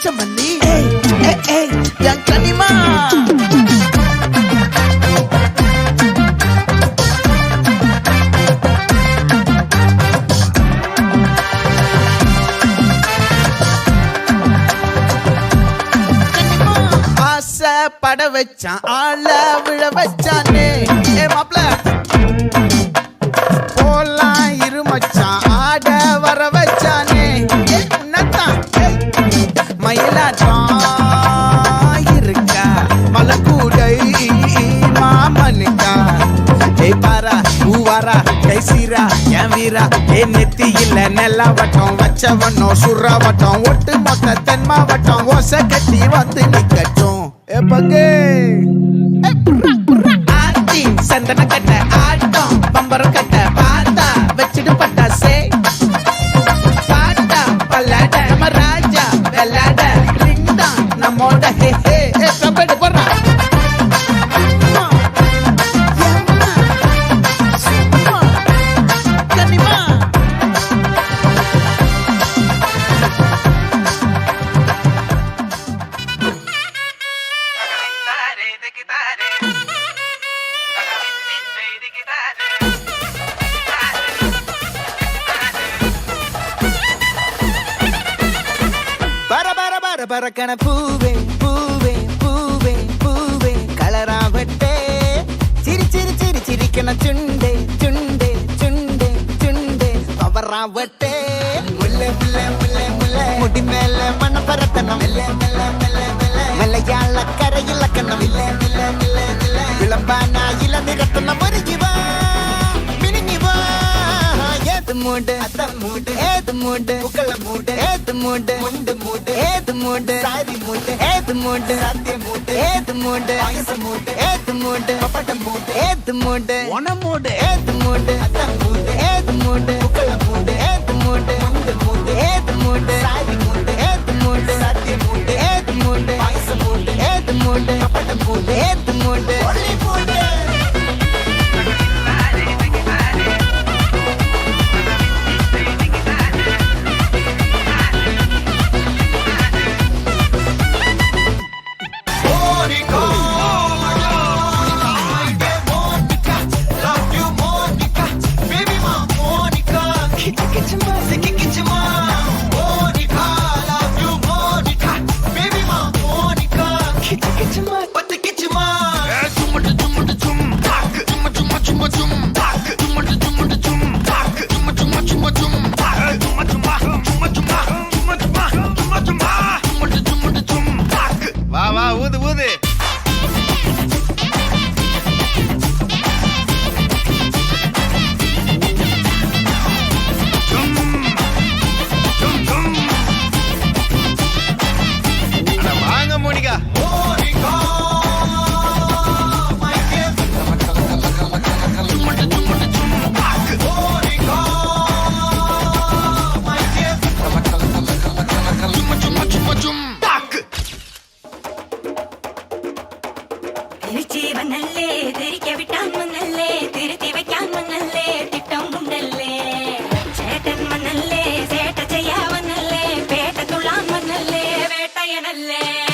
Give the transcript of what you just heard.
பச்சைமல்லி என் கனிமா பட வச்சான் ஆள விழ வச்சானே மாப்ள போலாம் இருமச்சான் ஆட வர வச்சானே உன்னத்தான் மயிலாட்டம் இருக்கா மலக்கூடை மாமனுக்கா பாரா பூவாரா கைசீரா என் வீரா நெத்தி இல்ல நெல்லா வட்டம் வச்சவண்ணம் சுறா வட்டம் ஒட்டு மொத்த தென் மாவட்டம் ஓசை கட்டி வந்து நிக்கட்டும் பங்கே ஆத்தி சந்தன கட்ட ஆட்டம் பம்பரம் கட்ட பாத்தா வச்சிட்டு பட்டாசே பாட்டா பல்லாட நம்ம ராஜா வெள்ளாட ரிங் தான் நம்மோட ஹே ஹே கம்பெனி போடுறா பறக்கண பூவே பூவே பூவே பூவே கலராவட்டே சிரி சிரி சிரி சிரிக்கண சுண்டே சுண்டே சுண்டே சுண்டே பவராவட்டே முல்லை முல்லை முல்லை முல்லை முடி மேல மண்ண பரத்தனம் மலையாள கரையில் கண்ணம் விளம்பானா இள நிறத்தனம் மருகிவா மினிங்கிவா ஏது மூடு அத்தம் மூடு ஏது மூடு புகழ மூடு ஏது மூடு முண்டு மூடு ஏது மூடு சாரி மூடு ஏது மூடு சத்திய மூடு ஏது மூடு ஆயச மூடு ஏது மூடு பப்பட்ட மூடு ஏது மூடு ஒன மூடு ஏது மூடு அத்தம் மூடு ஏது மூடு புகழ மூடு ஏது மூடு முண்டு மூடு ஏது மூடு சாரி மூடு ஏது மூடு சத்திய மூடு ஏது மூடு ஆயச மூடு ஏது மூடு பப்பட்ட மூடு ஏது மூடு ஒளி மூடு வேட்டையனல்லே